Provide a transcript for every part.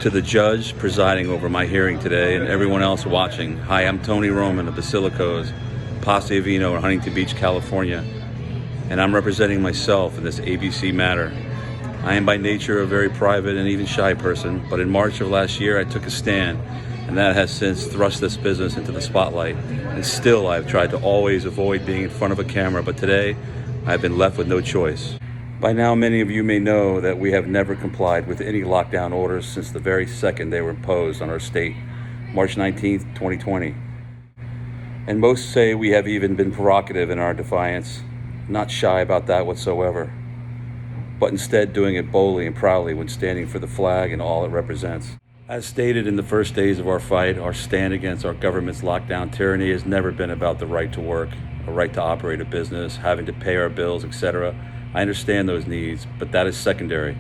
To the judge presiding over my hearing today and everyone else watching, hi, I'm Tony Roman of Basilicos, Paso Vino in Huntington Beach, California, and I'm representing myself in this ABC matter. I am by nature a very private and even shy person, but in March of last year I took a stand, and that has since thrust this business into the spotlight. And still I've tried to always avoid being in front of a camera, but today I've been left with no choice. By now, many of you may know that we have never complied with any lockdown orders since the very second they were imposed on our state, March 19th, 2020. And most say we have even been provocative in our defiance, not shy about that whatsoever, but instead doing it boldly and proudly when standing for the flag and all it represents. As stated in the first days of our fight, our stand against our government's lockdown tyranny has never been about the right to work, a right to operate a business, having to pay our bills, etc. I understand those needs, but that is secondary.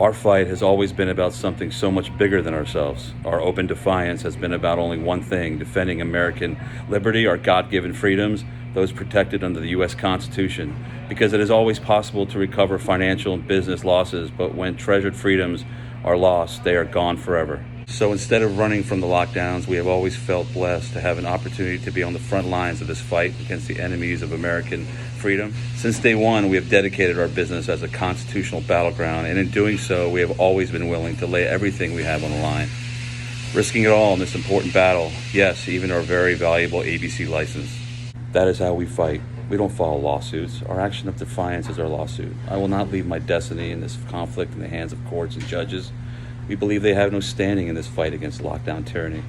Our fight has always been about something so much bigger than ourselves. Our open defiance has been about only one thing: defending American liberty, our God-given freedoms, those protected under the U.S. Constitution. Because it is always possible to recover financial and business losses, but when treasured freedoms are lost, they are gone forever. So instead of running from the lockdowns, we have always felt blessed to have an opportunity to be on the front lines of this fight against the enemies of American freedom. Since day one, we have dedicated our business as a constitutional battleground, and in doing so, we have always been willing to lay everything we have on the line, risking it all in this important battle, yes, even our very valuable ABC license. That is how we fight. We don't follow lawsuits. Our action of defiance is our lawsuit. I will not leave my destiny in this conflict in the hands of courts and judges. We believe they have no standing in this fight against lockdown tyranny.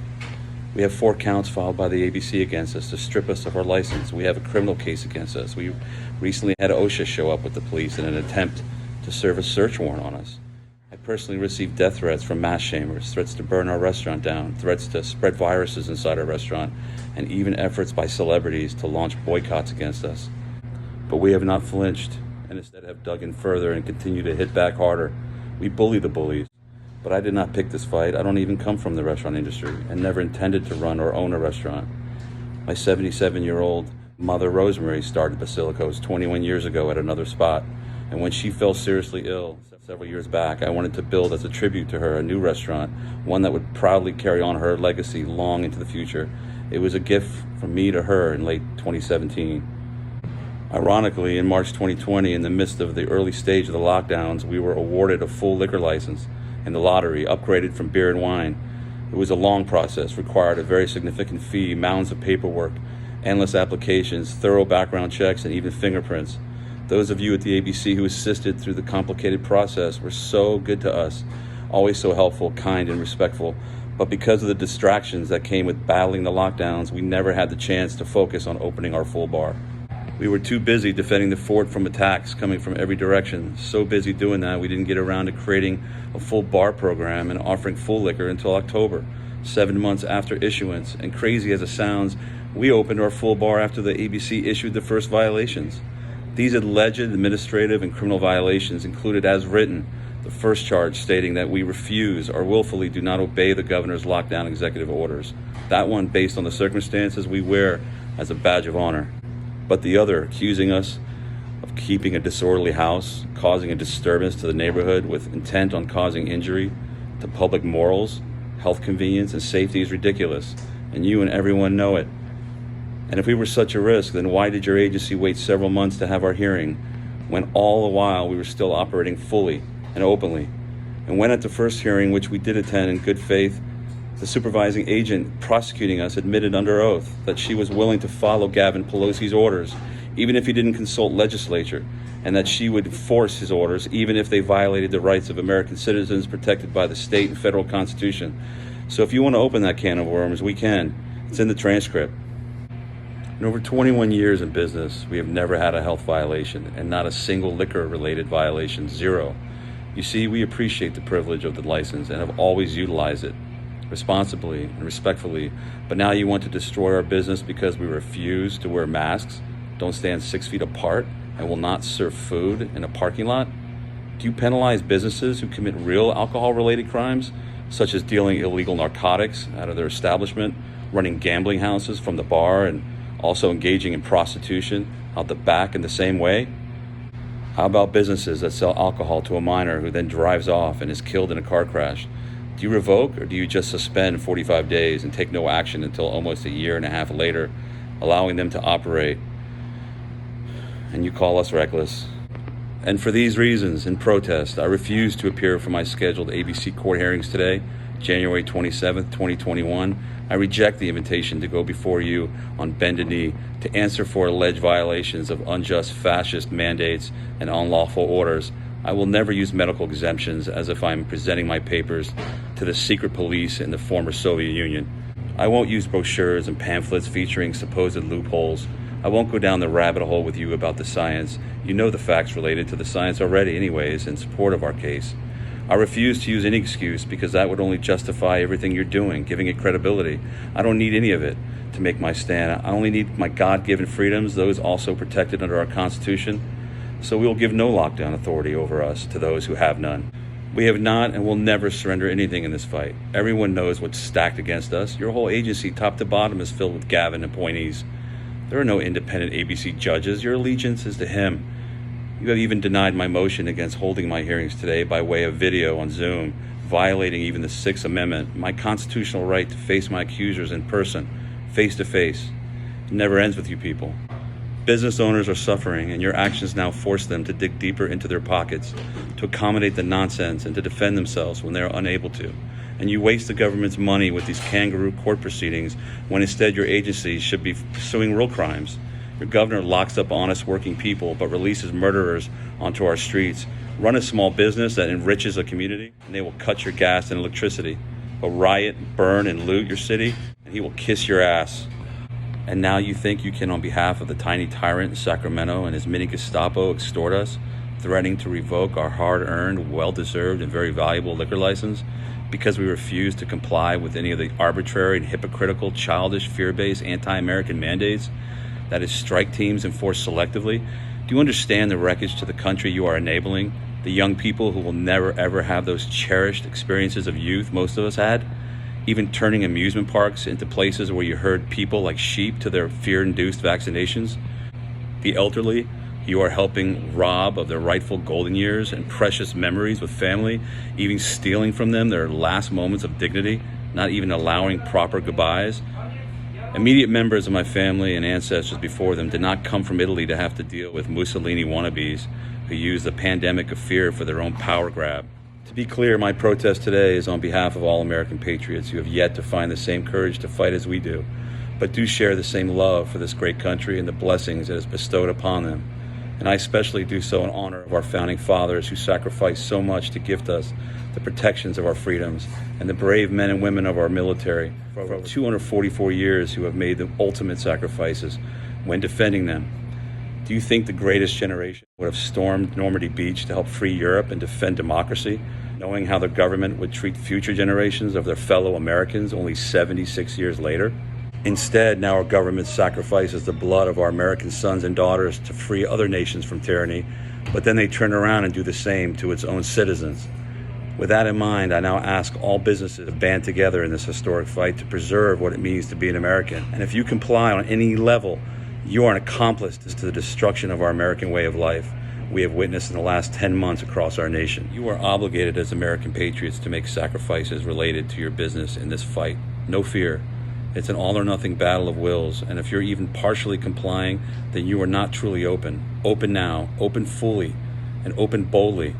We have 4 counts filed by the ABC against us to strip us of our license. We have a criminal case against us. We recently had OSHA show up with the police in an attempt to serve a search warrant on us. I personally received death threats from mass shamers, threats to burn our restaurant down, threats to spread viruses inside our restaurant, and even efforts by celebrities to launch boycotts against us. But we have not flinched, and instead have dug in further and continue to hit back harder. We bully the bullies. But I did not pick this fight. I don't even come from the restaurant industry and never intended to run or own a restaurant. My 77-year-old mother, Rosemary, started Basilicos 21 years ago at another spot. And when she fell seriously ill several years back, I wanted to build as a tribute to her a new restaurant, one that would proudly carry on her legacy long into the future. It was a gift from me to her in late 2017. Ironically, in March 2020, in the midst of the early stage of the lockdowns, we were awarded a full liquor license and the lottery, upgraded from beer and wine. It was a long process, required a very significant fee, mounds of paperwork, endless applications, thorough background checks, and even fingerprints. Those of you at the ABC who assisted through the complicated process were so good to us, always so helpful, kind, and respectful. But because of the distractions that came with battling the lockdowns, we never had the chance to focus on opening our full bar. We were too busy defending the fort from attacks coming from every direction. So busy doing that, we didn't get around to creating a full bar program and offering full liquor until October, 7 months after issuance. And crazy as it sounds, we opened our full bar after the ABC issued the first violations. These alleged administrative and criminal violations included, as written, the first charge stating that we refuse or willfully do not obey the governor's lockdown executive orders. That one, based on the circumstances, we wear as a badge of honor. But the other, accusing us of keeping a disorderly house, causing a disturbance to the neighborhood with intent on causing injury to public morals, health convenience, and safety is ridiculous, and you and everyone know it. And if we were such a risk, then why did your agency wait several months to have our hearing, when all the while we were still operating fully and openly? And when at the first hearing, which we did attend in good faith, the supervising agent prosecuting us admitted under oath that she was willing to follow Gavin Pelosi's orders, even if he didn't consult legislature, and that she would enforce his orders even if they violated the rights of American citizens protected by the state and federal constitution. So if you want to open that can of worms, we can. It's in the transcript. In over 21 years in business, we have never had a health violation, and not a single liquor-related violation, 0. You see, we appreciate the privilege of the license and have always utilized it responsibly and respectfully, but now you want to destroy our business because we refuse to wear masks, don't stand 6 feet apart, and will not serve food in a parking lot? Do you penalize businesses who commit real alcohol-related crimes, such as dealing illegal narcotics out of their establishment, running gambling houses from the bar, and also engaging in prostitution out the back in the same way? How about businesses that sell alcohol to a minor who then drives off and is killed in a car crash? Do you revoke, or do you just suspend 45 days and take no action until almost a year and a half later, allowing them to operate? And you call us reckless. And for these reasons, in protest, I refuse to appear for my scheduled ABC court hearings today, January 27th, 2021. I reject the invitation to go before you on bended knee to answer for alleged violations of unjust fascist mandates and unlawful orders. I will never use medical exemptions as if I'm presenting my papers to the secret police in the former Soviet Union. I won't use brochures and pamphlets featuring supposed loopholes. I won't go down the rabbit hole with you about the science. You know the facts related to the science already anyways in support of our case. I refuse to use any excuse because that would only justify everything you're doing, giving it credibility. I don't need any of it to make my stand. I only need my God-given freedoms, those also protected under our Constitution. So we will give no lockdown authority over us to those who have none. We have not and will never surrender anything in this fight. Everyone knows what's stacked against us. Your whole agency, top to bottom, is filled with Gavin appointees. There are no independent ABC judges. Your allegiance is to him. You have even denied my motion against holding my hearings today by way of video on Zoom, violating even the Sixth Amendment, my constitutional right to face my accusers in person, face to face. It never ends with you people. Business owners are suffering, and your actions now force them to dig deeper into their pockets, to accommodate the nonsense and to defend themselves when they are unable to. And you waste the government's money with these kangaroo court proceedings when instead your agency should be pursuing real crimes. Your governor locks up honest working people but releases murderers onto our streets. Run a small business that enriches a community, and they will cut your gas and electricity. But riot, burn, and loot your city, and he will kiss your ass. And now you think you can, on behalf of the tiny tyrant in Sacramento and his mini Gestapo, extort us, threatening to revoke our hard-earned, well-deserved, and very valuable liquor license because we refuse to comply with any of the arbitrary and hypocritical, childish, fear-based, anti-American mandates that is strike teams enforced selectively? Do you understand the wreckage to the country you are enabling? The young people who will never ever have those cherished experiences of youth most of us had? Even turning amusement parks into places where you herd people like sheep to their fear-induced vaccinations? The elderly you are helping rob of their rightful golden years and precious memories with family, even stealing from them their last moments of dignity, not even allowing proper goodbyes. Immediate members of my family and ancestors before them did not come from Italy to have to deal with Mussolini wannabes who use the pandemic of fear for their own power grab. To be clear, my protest today is on behalf of all American patriots who have yet to find the same courage to fight as we do, but do share the same love for this great country and the blessings it has bestowed upon them. And I especially do so in honor of our founding fathers who sacrificed so much to gift us the protections of our freedoms, and the brave men and women of our military for over 244 years who have made the ultimate sacrifices when defending them. Do you think the greatest generation would have stormed Normandy Beach to help free Europe and defend democracy, knowing how the government would treat future generations of their fellow Americans only 76 years later? Instead, now our government sacrifices the blood of our American sons and daughters to free other nations from tyranny, but then they turn around and do the same to its own citizens. With that in mind, I now ask all businesses to band together in this historic fight to preserve what it means to be an American. And if you comply on any level, you are an accomplice to the destruction of our American way of life we have witnessed in the last 10 months across our nation. You are obligated as American patriots to make sacrifices related to your business in this fight. No fear. It's an all-or-nothing battle of wills, and if you're even partially complying, then you are not truly open. Open now, open fully, and open boldly.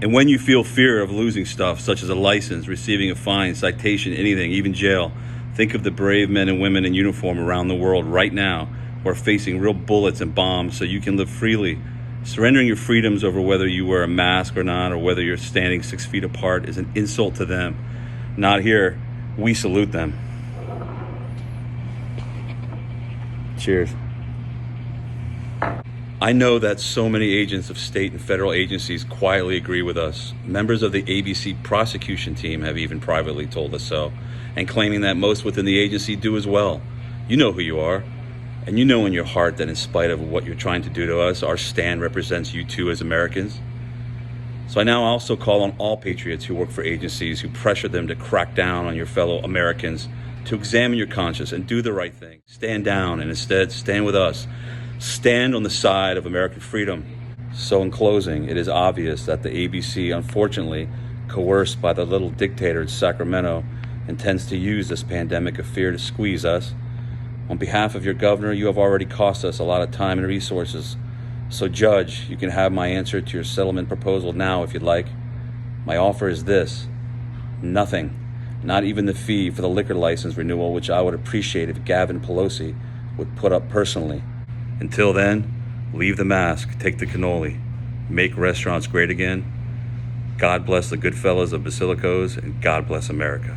And when you feel fear of losing stuff, such as a license, receiving a fine, citation, anything, even jail, think of the brave men and women in uniform around the world right now who are facing real bullets and bombs so you can live freely. Surrendering your freedoms over whether you wear a mask or not, or whether you're standing 6 feet apart, is an insult to them. Not here. We salute them. Cheers. I know that so many agents of state and federal agencies quietly agree with us. Members of the ABC prosecution team have even privately told us so, and claiming that most within the agency do as well. You know who you are, and you know in your heart that in spite of what you're trying to do to us, our stand represents you too as Americans. So I now also call on all patriots who work for agencies who pressure them to crack down on your fellow Americans to examine your conscience and do the right thing. Stand down and instead stand with us. Stand on the side of American freedom. So in closing, it is obvious that the ABC, unfortunately, coerced by the little dictator in Sacramento, intends to use this pandemic of fear to squeeze us. On behalf of your governor, you have already cost us a lot of time and resources. So, Judge, you can have my answer to your settlement proposal now if you'd like. My offer is this: nothing. Not even the fee for the liquor license renewal, which I would appreciate if Gavin Pelosi would put up personally. Until then, leave the mask, take the cannoli, make restaurants great again. God bless the good fellas of Basilicos, and God bless America.